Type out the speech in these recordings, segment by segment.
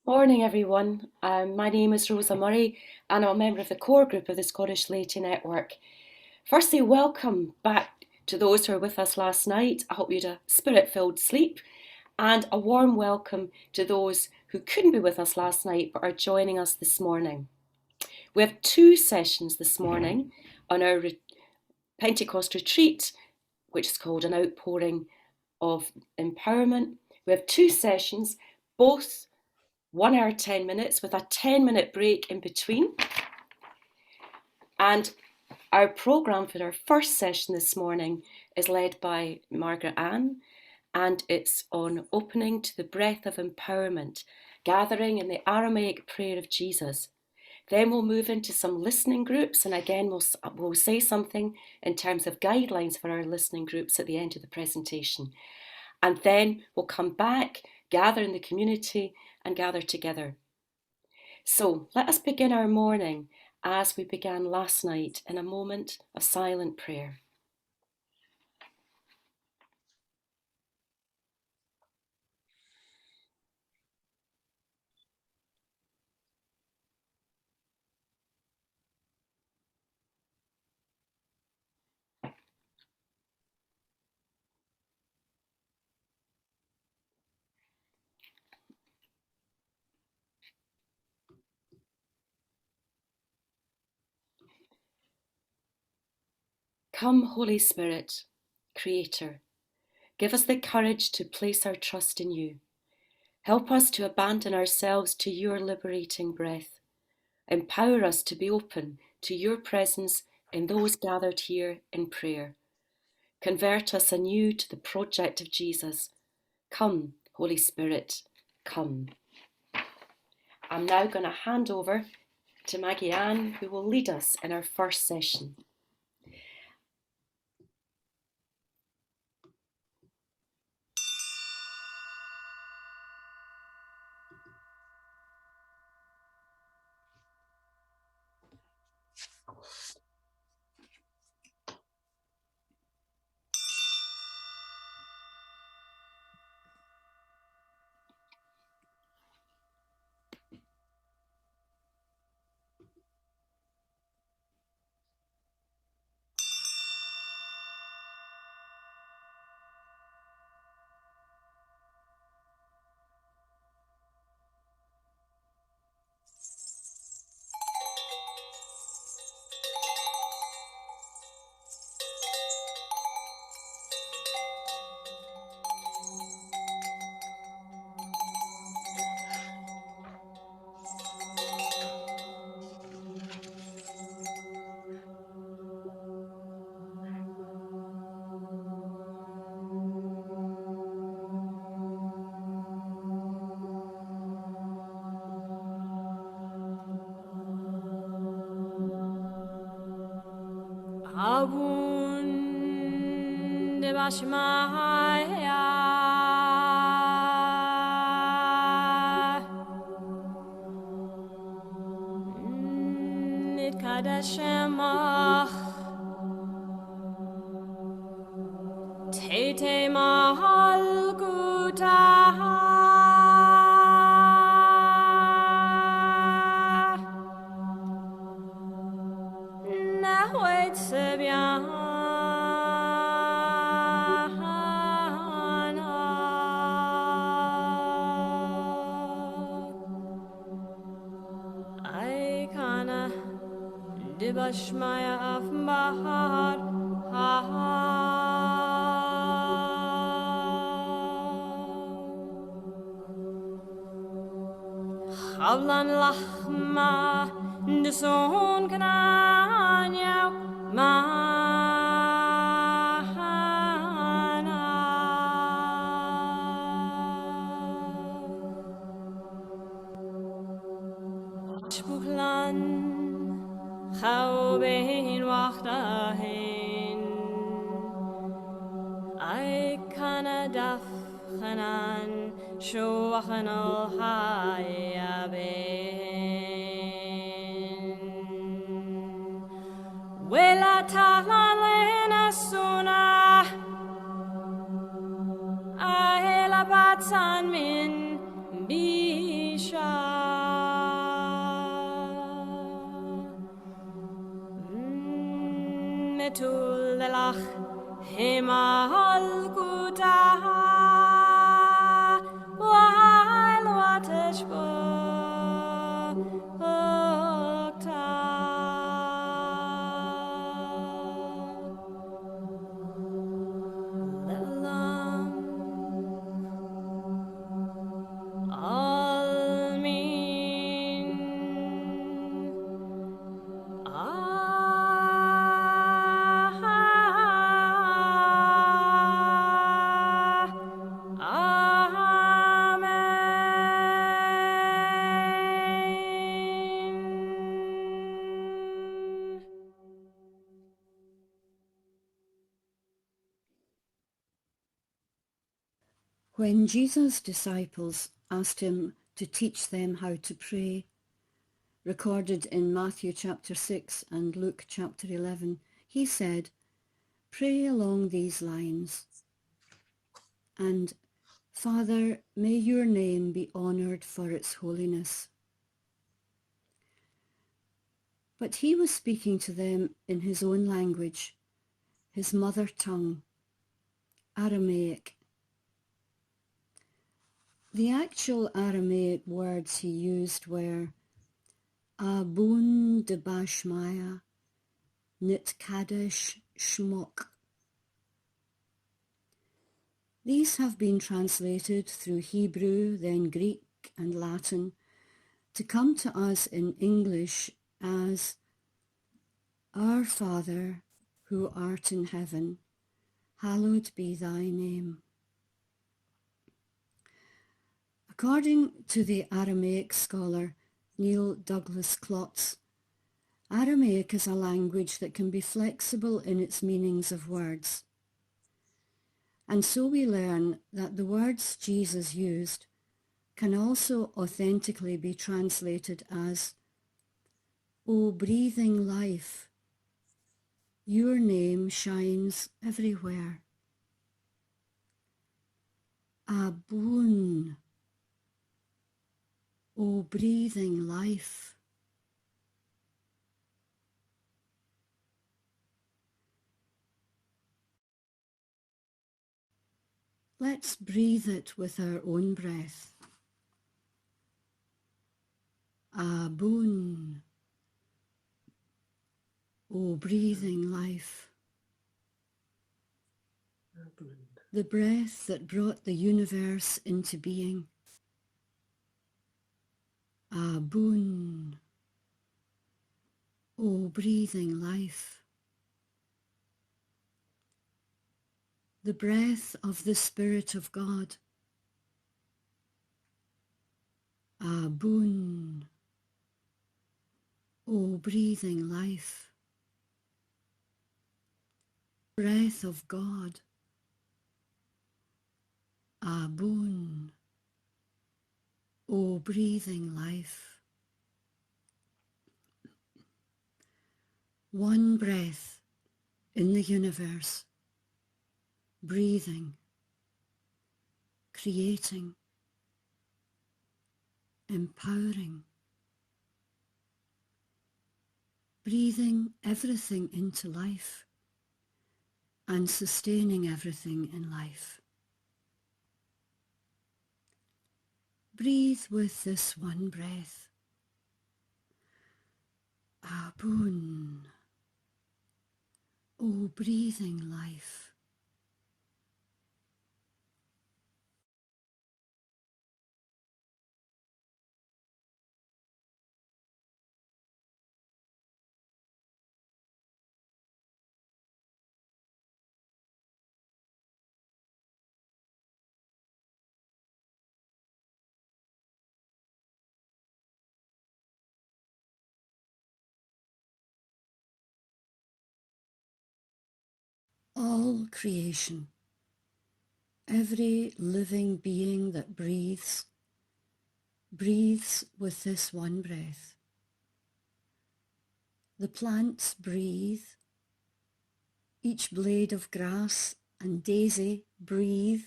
Morning, everyone. My name is Rosa Murray, and I'm a member of the core group of the Scottish Laity Network. Firstly, welcome back to those who were with us last night. I hope you had a spirit-filled sleep, and a warm welcome to those who couldn't be with us last night but are joining us this morning. We have two sessions this morning on our Pentecost retreat, which is called An Outpouring of Empowerment. We have two sessions, both 1 hour 10 minutes with a 10-minute break in between. And our programme for our first session this morning is led by Margaret and it's on opening to the breath of empowerment, gathering in the Aramaic prayer of Jesus. Then we'll move into some listening groups, and again we'll say something in terms of guidelines for our listening groups at the end of the presentation. And then we'll come back, gather in the community and gather together. So let us begin our morning as we began last night in a moment of silent prayer. Come, Holy Spirit, Creator, give us the courage to place our trust in you. Help us to abandon ourselves to your liberating breath. Empower us to be open to your presence in those gathered here in prayer. Convert us anew to the project of Jesus. Come, Holy Spirit, come. I'm now going to hand over to Maggie Ann, who will lead us in our first session. Havlan lachma de son knanya mahana Shbuklan khawbein waqtahin I kana daf khanan شو خنا الحيا بين ولا تعلن السنة أهلا باتسان من بيشان Metul lach himal gutaha while watish When Jesus' disciples asked him to teach them how to pray, recorded in Matthew chapter 6 and Luke chapter 11, he said, "Pray along these lines, and Father, may your name be honoured for its holiness." But he was speaking to them in his own language, his mother tongue, Aramaic. The actual Aramaic words he used were Abun de Bashmaya, Nit Kadesh Shmok. These have been translated through Hebrew, then Greek and Latin, to come to us in English as Our Father, who art in heaven, hallowed be thy name. According to the Aramaic scholar Neil Douglas Klotz, Aramaic is a language that can be flexible in its meanings of words. And so we learn that the words Jesus used can also authentically be translated as, O breathing life, your name shines everywhere. Abun, O breathing life. Let's breathe it with our own breath. Abun, O breathing life. The breath that brought the universe into being. Abun, O breathing life. The breath of the Spirit of God. Abun, O breathing life. Breath of God. Abun, O breathing life. One breath in the universe, breathing, creating, empowering, breathing everything into life and sustaining everything in life. Breathe with this one breath. Abun, O breathing life. All creation, every living being that breathes, breathes with this one breath. The plants breathe, each blade of grass and daisy breathe,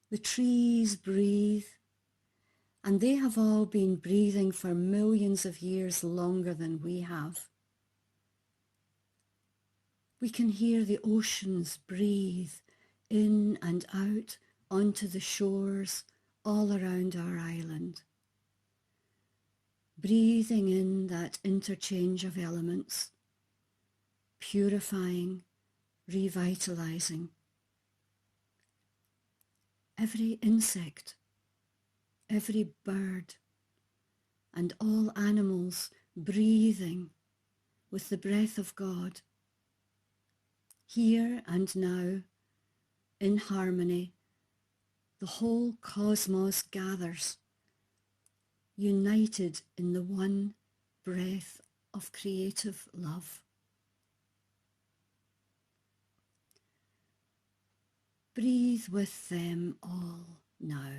the trees breathe, and they have all been breathing for millions of years longer than we have. We can hear the oceans breathe in and out onto the shores all around our island, breathing in that interchange of elements, purifying, revitalizing. Every insect, every bird, and all animals breathing with the breath of God, here and now, in harmony. The whole cosmos gathers, united in the one breath of creative love. Breathe with them all now.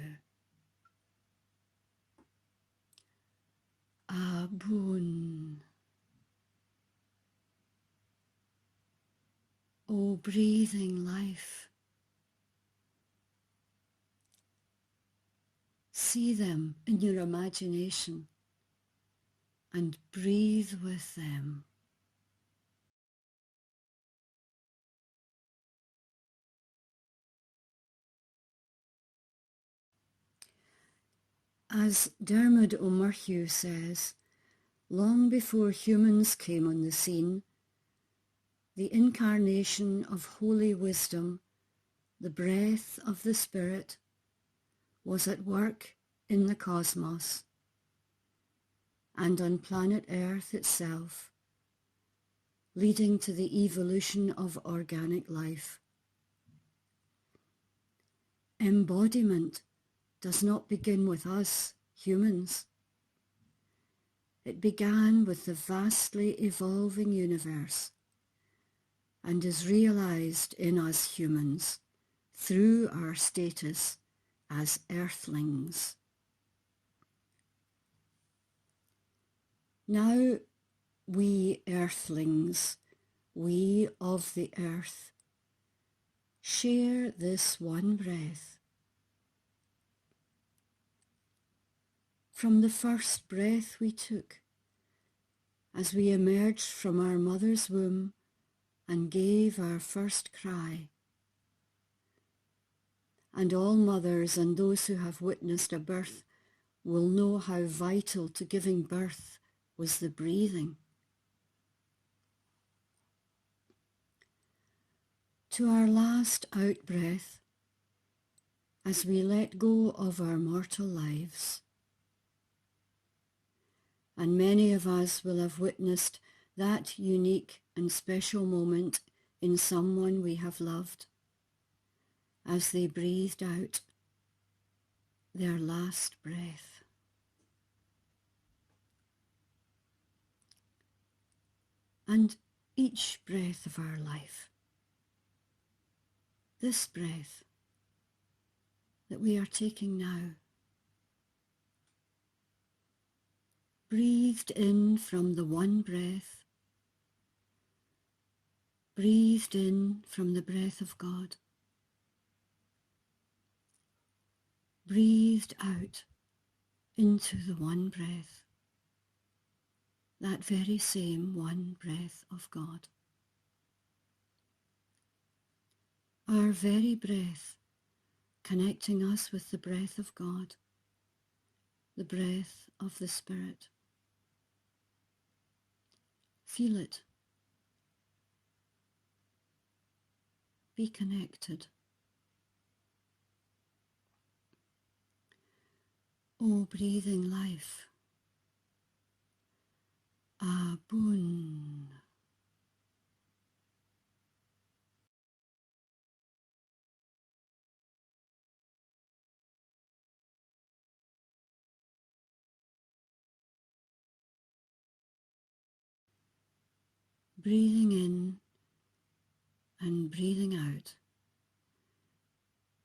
Abun. O breathing life, see them in your imagination and breathe with them. As Dermot O'Murphy says, long before humans came on the scene, the incarnation of holy wisdom, the breath of the Spirit, was at work in the cosmos and on planet Earth itself, leading to the evolution of organic life. Embodiment does not begin with us, humans. It began with the vastly evolving universe and is realized in us humans through our status as earthlings. Now we earthlings, we of the earth, share this one breath. From the first breath we took, as we emerged from our mother's womb and gave our first cry. And all mothers and those who have witnessed a birth will know how vital to giving birth was the breathing. To our last out-breath, as we let go of our mortal lives. And many of us will have witnessed that unique and special moment in someone we have loved, as they breathed out their last breath. And each breath of our life, this breath that we are taking now, breathed in from the one breath, breathed in from the breath of God, breathed out into the one breath, that very same one breath of God. Our very breath connecting us with the breath of God, the breath of the Spirit. Feel it. Be connected. O breathing life, Abun. Breathing in and breathing out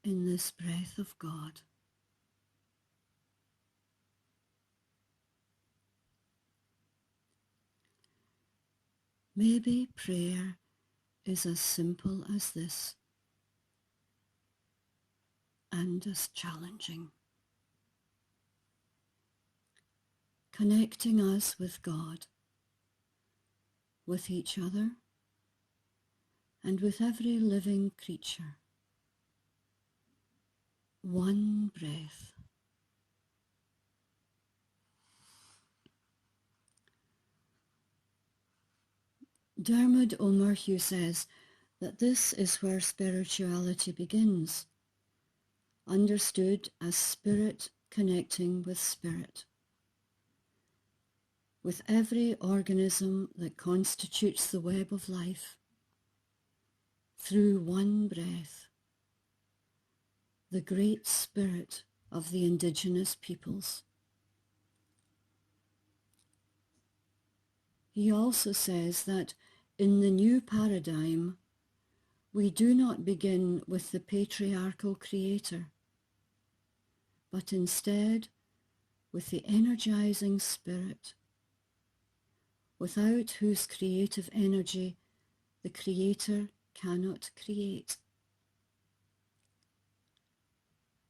in this breath of God. Maybe prayer is as simple as this and as challenging. connecting us with God, with each other, and with every living creature. One breath. Dermot O'Murphy says that this is where spirituality begins, understood as spirit connecting with spirit. With every organism that constitutes the web of life, through one breath, the great spirit of the indigenous peoples. He also says that in the new paradigm, we do not begin with the patriarchal creator, but instead with the energizing spirit, without whose creative energy the creator cannot create.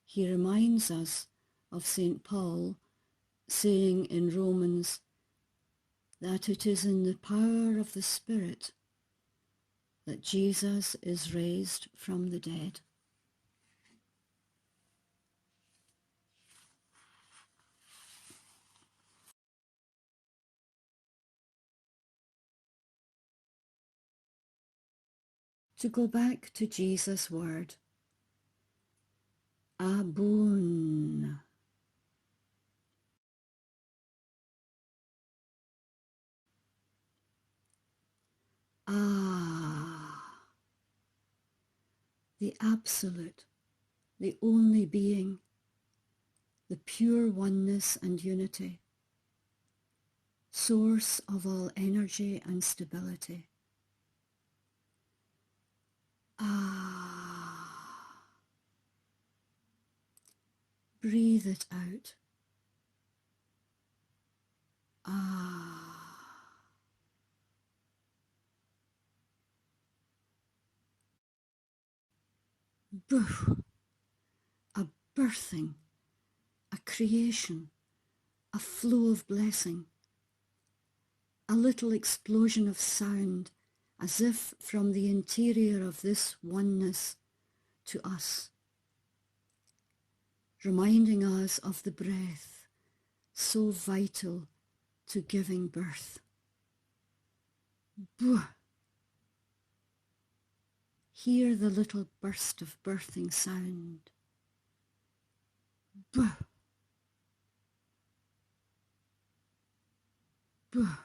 He reminds us of St. Paul saying in Romans that it is in the power of the Spirit that Jesus is raised from the dead. To go back to Jesus' word, Abun. Ah, the absolute, the only being, the pure oneness and unity, source of all energy and stability. Ah, breathe it out. Ah, Buh, a birthing, a creation, a flow of blessing, a little explosion of sound as if from the interior of this oneness to us, reminding us of the breath so vital to giving birth. Buh. Hear the little burst of birthing sound. Buh. Buh.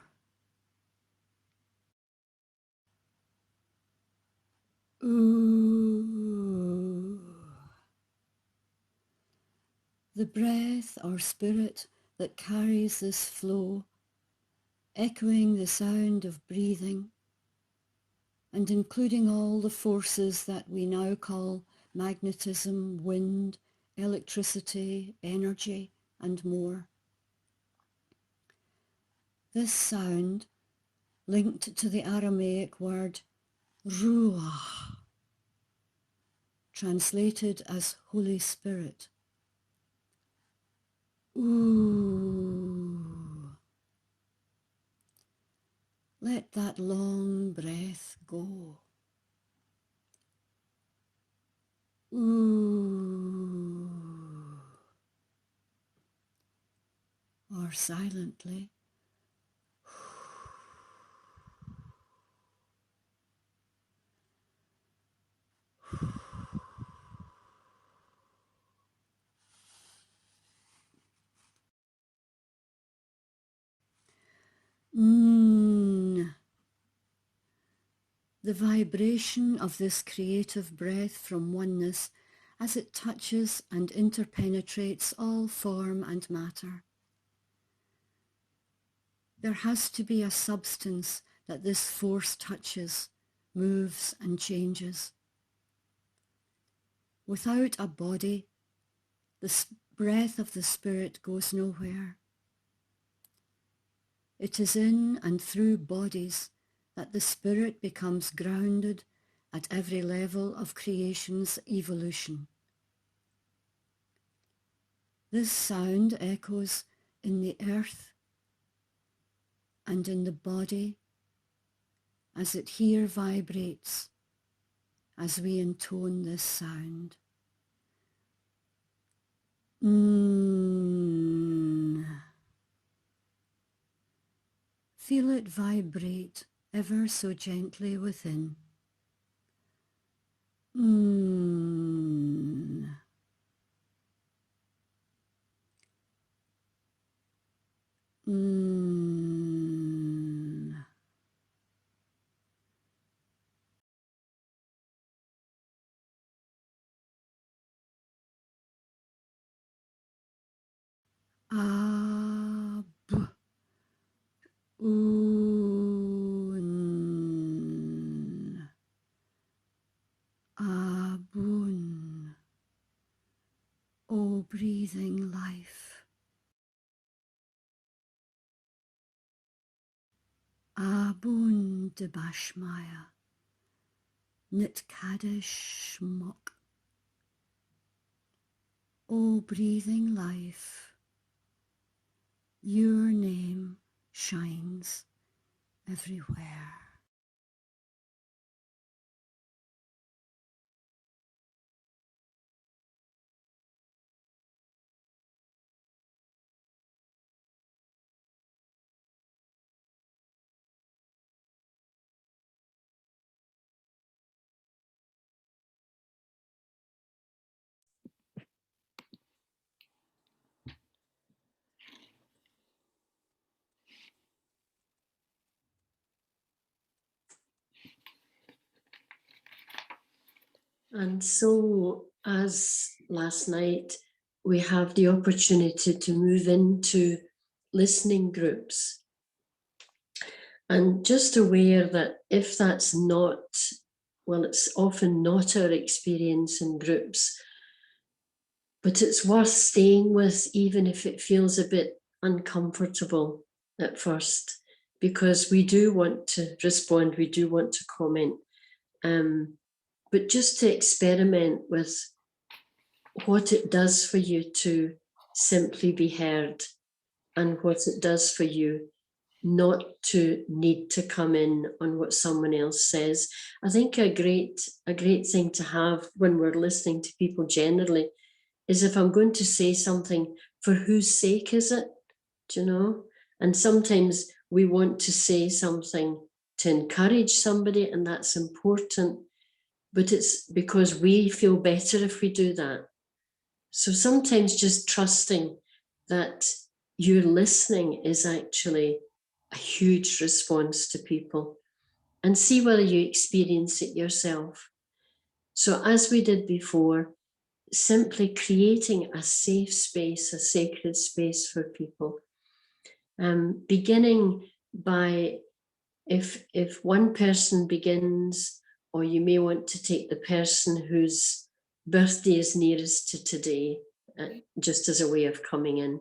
Ooh. The breath or spirit that carries this flow, echoing the sound of breathing, and including all the forces that we now call magnetism, wind, electricity, energy, and more. This sound, linked to the Aramaic word ruach, translated as Holy Spirit. Ooh. Let that long breath go. Ooh. Or silently. The vibration of this creative breath from oneness as it touches and interpenetrates all form and matter. There has to be a substance that this force touches, moves and changes. Without a body, the breath of the Spirit goes nowhere. It is in and through bodies that the Spirit becomes grounded at every level of creation's evolution. This sound echoes in the earth, and in the body as it here vibrates as we intone this sound. Feel it vibrate ever so gently within. Ab. Un. Abun. O breathing life. Abun de Bashmaya. Nit Kaddish Mok. O breathing life. Your name shines everywhere. And so, as last night, we have the opportunity to move into listening groups. And just aware that if that's not, well, it's often not our experience in groups, but it's worth staying with, even if it feels a bit uncomfortable at first, because we do want to respond, we do want to comment. But just to experiment with what it does for you to simply be heard, and what it does for you not to need to come in on what someone else says. I think a great thing to have when we're listening to people generally is, if I'm going to say something, for whose sake is it? Do you know? And sometimes we want to say something to encourage somebody, and that's important, but it's because we feel better if we do that. So sometimes just trusting that your listening is actually a huge response to people, and see whether you experience it yourself. So as we did before, simply creating a safe space, a sacred space for people. Beginning by, if one person begins, or you may want to take the person whose birthday is nearest to today, just as a way of coming in.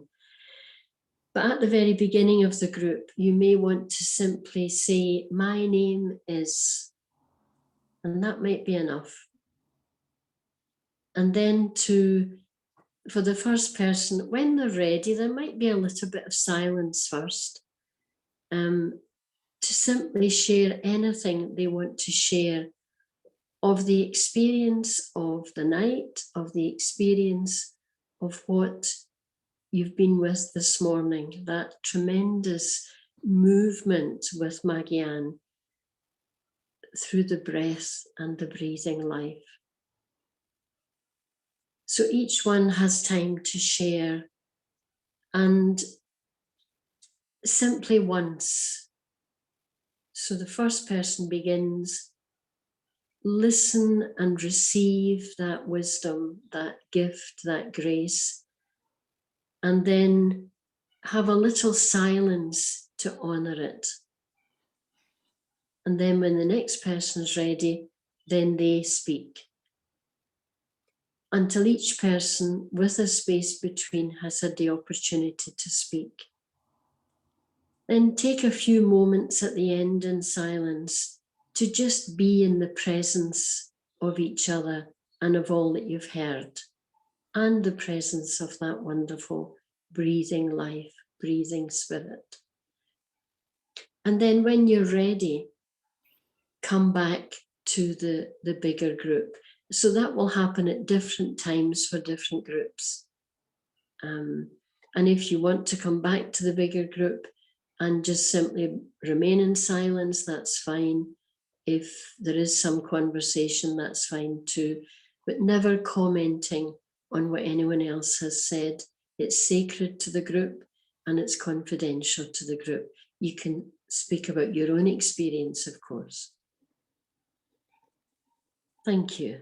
But at the very beginning of the group, you may want to simply say, my name is, and that might be enough. And then for the first person, when they're ready, there might be a little bit of silence first, to simply share anything they want to share of the experience of the night, of the experience of what you've been with this morning, that tremendous movement with Maggie-Ann through the breath and the breathing life. So each one has time to share, and simply once. So the first person begins, listen and receive that wisdom, that gift, that grace, and then have a little silence to honor it. And then when the next person's ready, then they speak, until each person with a space between has had the opportunity to speak. Then take a few moments at the end in silence to just be in the presence of each other and of all that you've heard, and the presence of that wonderful breathing life, breathing spirit. And then when you're ready, come back to the bigger group. So that will happen at different times for different groups. And if you want to come back to the bigger group and just simply remain in silence, that's fine. If there is some conversation, that's fine too, but never commenting on what anyone else has said. It's sacred to the group and it's confidential to the group. You can speak about your own experience, of course. Thank you.